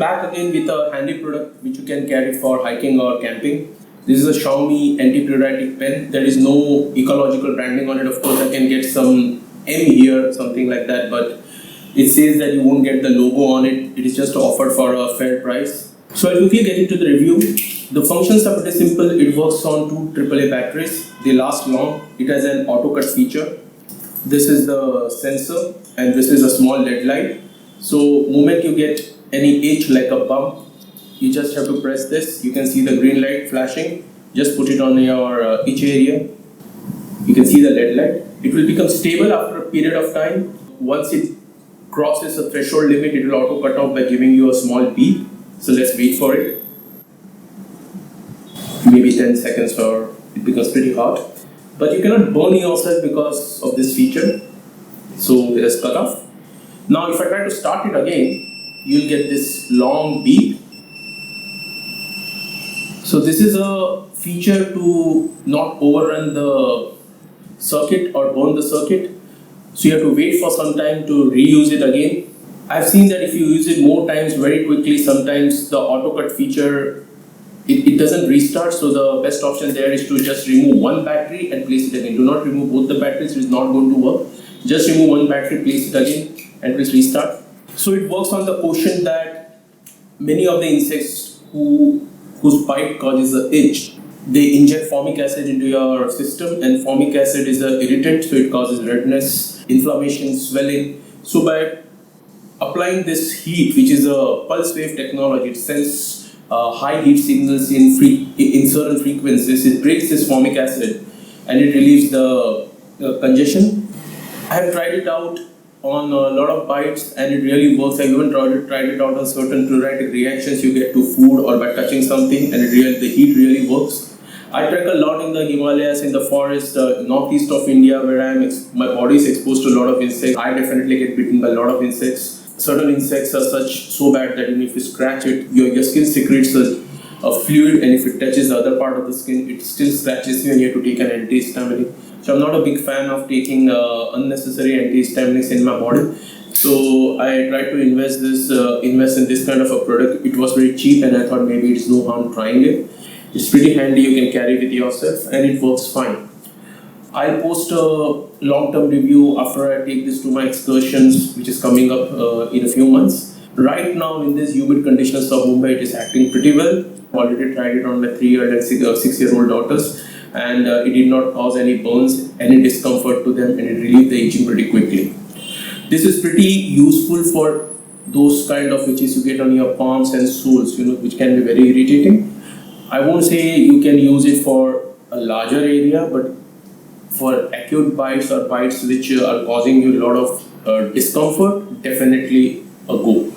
back again with a handy product which you can carry for hiking or camping. This is a Xiaomi Anti Pen. There is no ecological branding on it. Of course, I can get some M here, something like that, but it says that you won't get the logo on it. It is just offered for a fair price. So I'll quickly get into the review. The functions are pretty simple. It works on two AAA batteries. They last long. It has an auto cut feature. This is the sensor and this is a small LED light. So moment you get any itch like a bump, you just have to press this. You can see the green light flashing. Just put it on your itch area. You can see the LED light. It will become stable after a period of time. Once it crosses a threshold limit, it will auto cut off by giving you a small beep. So let's wait for it. Maybe 10 seconds or it becomes pretty hot. But you cannot burn yourself because of this feature. So it has cut off. Now if I try to start it again, you'll get this long beep. So this is a feature to not overrun the circuit or burn the circuit. So you have to wait for some time to reuse it again. I've seen that if you use it more times very quickly, sometimes the auto cut feature, it doesn't restart. So the best option there is to just remove one battery and place it again. Do not remove both the batteries, it is not going to work. Just remove one battery, place it again and it will restart. So it works on the quotient that many of the insects whose bite causes an itch, they inject formic acid into your system, and formic acid is an irritant, so it causes redness, inflammation, swelling. So by applying this heat, which is a pulse wave technology, it sends high heat signals in certain frequencies. It breaks this formic acid and it relieves the congestion. I have tried it out on a lot of bites and it really works. I even tried it out on certain pruritic reactions you get to food or by touching something, and the heat really works. I trek a lot in the Himalayas, in the forest, northeast of India, where my body is exposed to a lot of insects. I definitely get bitten by a lot of insects. Certain insects are so bad that even if you scratch it, your skin secretes a fluid, and if it touches the other part of the skin, it still scratches you and you have to take an antihistaminic. So I'm not a big fan of taking unnecessary antihistaminics in my body. So I tried to invest in this kind of a product. It was very cheap and I thought maybe it's no harm trying it. It's pretty handy, you can carry with yourself and it works fine. I'll post a long-term review after I take this to my excursions, which is coming up in a few months. Right now in this humid conditions of Mumbai, it is acting pretty well. I already tried it on my 3-year and 6-year-old daughters, and it did not cause any burns, any discomfort to them, and it relieved the itching pretty quickly. This is pretty useful for those kind of itches you get on your palms and soles, which can be very irritating. I won't say you can use it for a larger area, but for acute bites or bites which are causing you a lot of discomfort, definitely a go.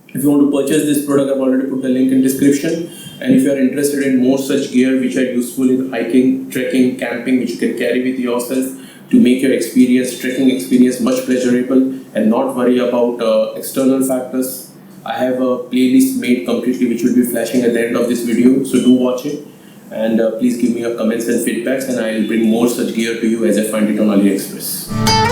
If you want to purchase this product, I've already put the link in description. And if you are interested in more such gear which are useful in hiking, trekking, camping, which you can carry with yourself to make your trekking experience much pleasurable and not worry about external factors, I have a playlist made completely which will be flashing at the end of this video, so do watch it and please give me your comments and feedbacks, and I will bring more such gear to you as I find it on AliExpress.